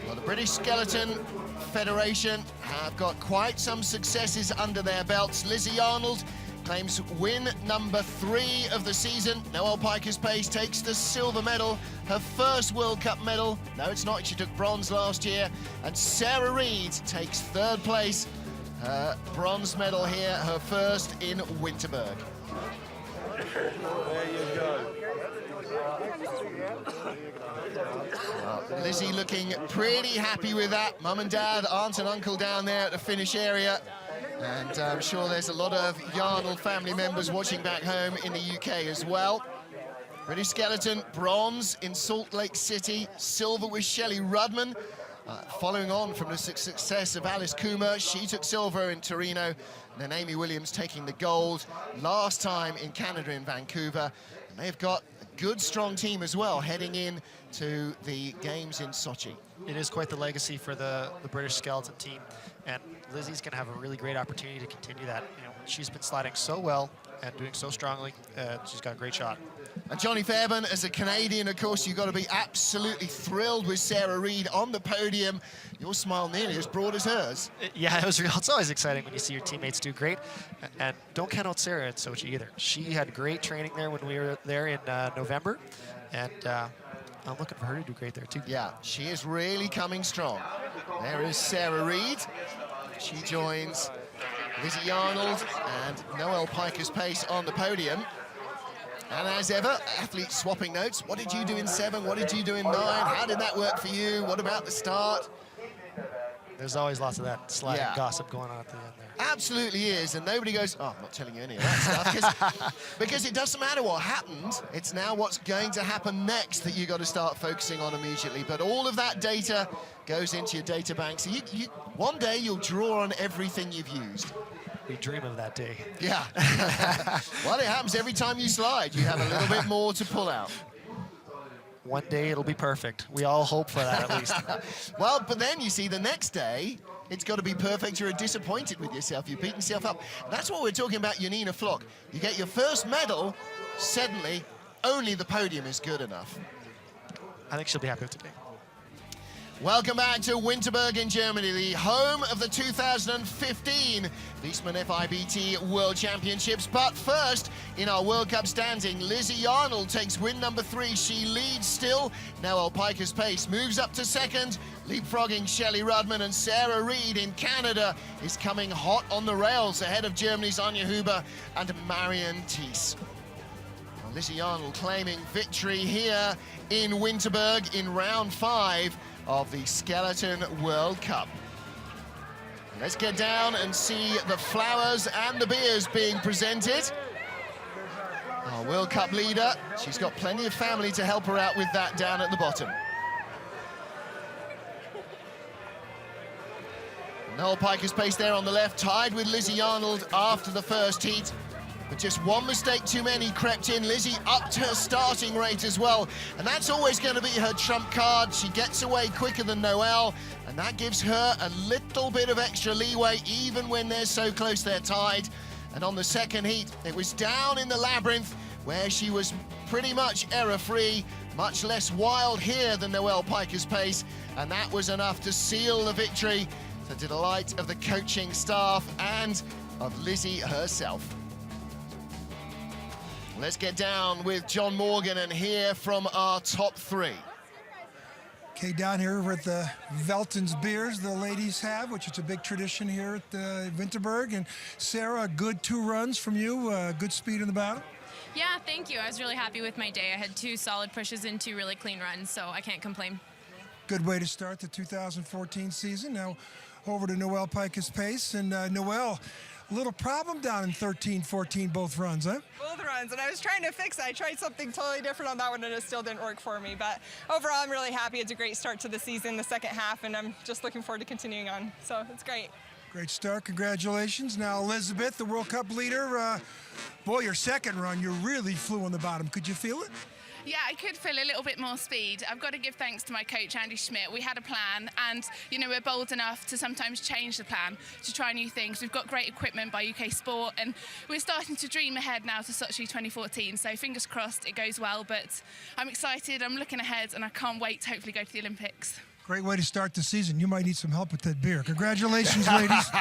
Well, the British Skeleton Federation have got quite some successes under their belts. Lizzy Arnold claims win number 3 of the season. Noelle Pikus-Pace takes the silver medal, her first World Cup medal. No, it's not, she took bronze last year. And Sarah Reid takes 3rd place, her bronze medal here, her first in Winterberg. There you go. Lizzy looking pretty happy with that. Mum and dad, aunt and uncle down there at the finish area. And I'm sure there's a lot of Arnold family members watching back home in the UK as well. British skeleton, bronze in Salt Lake City, silver with Shelly Rudman. Following on from the success of Alice Coomer, she took silver in Torino, and then Amy Williams taking the gold last time in Canada in Vancouver. And they've got a good, strong team as well heading in to the games in Sochi. It is quite the legacy for the British skeleton team, and Lizzy's going to have a really great opportunity to continue that. You know, she's been sliding so well and doing so strongly. She's got a great shot. And Johnny Fairbairn, as a Canadian, of course, you've got to be absolutely thrilled with Sarah Reid on the podium. Your smile nearly as broad as hers. Yeah, it was real. It's always exciting when you see your teammates do great. And don't count out Sarah in Sochi either. She had great training there when we were there in November. And I'm looking for her to do great there, too. Yeah, she is really coming strong. There is Sarah Reid. She joins Lizzy Arnold and Noelle Pikus-Pace on the podium. And as ever, athletes swapping notes. What did you do in 7? What did you do in 9? How did that work for you? What about the start? There's always lots of that sliding gossip going on at the end there. Absolutely is, and nobody goes, oh, I'm not telling you any of that stuff, because it doesn't matter what happened. It's now what's going to happen next that you've got to start focusing on immediately. But all of that data goes into your data bank. So one day you'll draw on everything you've used. We dream of that day. Yeah. Well, it happens every time you slide. You have a little bit more to pull out. One day it'll be perfect. We all hope for that, at least. Well, but then you see the next day, it's got to be perfect. You're disappointed with yourself. You've beaten yourself up. That's what we're talking about, Janine Flock. You get your first medal, suddenly only the podium is good enough. I think she'll be happy with today. Welcome back to Winterberg in Germany, the home of the 2015 Viessmann FIBT World Championships. But first, in our World Cup standing, Lizzy Arnold takes win number 3. She leads still. Noelle Pikus-Pace moves up to 2nd, leapfrogging Shelly Rudman, and Sarah Reid in Canada is coming hot on the rails ahead of Germany's Anja Huber and Marion Thees. Lizzy Arnold claiming victory here in Winterberg in round 5 of the Skeleton World Cup. Let's get down and see the flowers and the beers being presented. Our World Cup leader, she's got plenty of family to help her out with that down at the bottom. Noelle Pikus-Pace there on the left, tied with Lizzy Arnold after the first heat. But just one mistake too many crept in. Lizzy upped her starting rate as well. And that's always going to be her trump card. She gets away quicker than Noelle, and that gives her a little bit of extra leeway, even when they're so close they're tied. And on the second heat, it was down in the labyrinth, where she was pretty much error-free, much less wild here than Noelle Pikus-Pace, and that was enough to seal the victory, to the delight of the coaching staff and of Lizzy herself. Let's get down with John Morgan and hear from our top 3. Okay, down here with the Velton's beers the ladies have, which is a big tradition here at Winterberg. And Sarah, good 2 runs from you, good speed in the battle. Yeah, thank you. I was really happy with my day. I had 2 solid pushes and 2 really clean runs, so I can't complain. Good way to start the 2014 season. Now over to Noelle Pikus-Pace. And Noelle, a little problem down in 13-14 both runs, huh? Both runs, and I was trying to fix it. I tried something totally different on that one, and it still didn't work for me. But overall, I'm really happy. It's a great start to the season, the second half, and I'm just looking forward to continuing on. So it's great. Great start. Congratulations. Now, Elizabeth, the World Cup leader. Boy, your second run, you really flew on the bottom. Could you feel it? Yeah, I could feel a little bit more speed. I've got to give thanks to my coach, Andy Schmidt. We had a plan, and, you know, we're bold enough to sometimes change the plan, to try new things. We've got great equipment by UK Sport, and we're starting to dream ahead now to Sochi 2014. So fingers crossed it goes well, but I'm excited, I'm looking ahead, and I can't wait to hopefully go to the Olympics. Great way to start the season. You might need some help with that beer. Congratulations, ladies.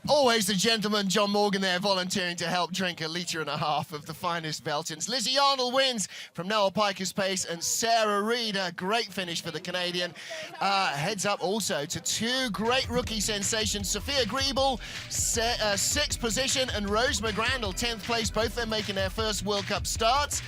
Always the gentleman, John Morgan there, volunteering to help drink 1.5 litres of the finest Belgians. Lizzy Arnold wins from Noelle Pikus-Pace and Sarah Reid. A great finish for the Canadian. Heads up also to 2 great rookie sensations. Sophia Grebel, 6th position, and Rose McGrandle, 10th place. Both of them making their first World Cup starts.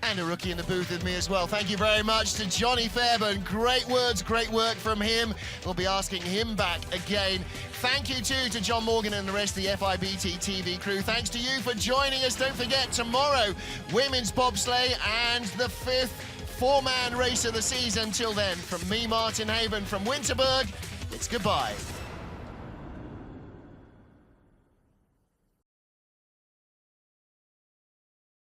And a rookie in the booth with me as well. Thank you very much to Johnny Fairbairn. Great words, great work from him. We'll be asking him back again. Thank you too to John Morgan and the rest of the FIBT TV crew. Thanks to you for joining us. Don't forget, tomorrow, women's bobsleigh and the 5th 4-man race of the season. Till then, from me, Martin Haven, from Winterberg, it's goodbye.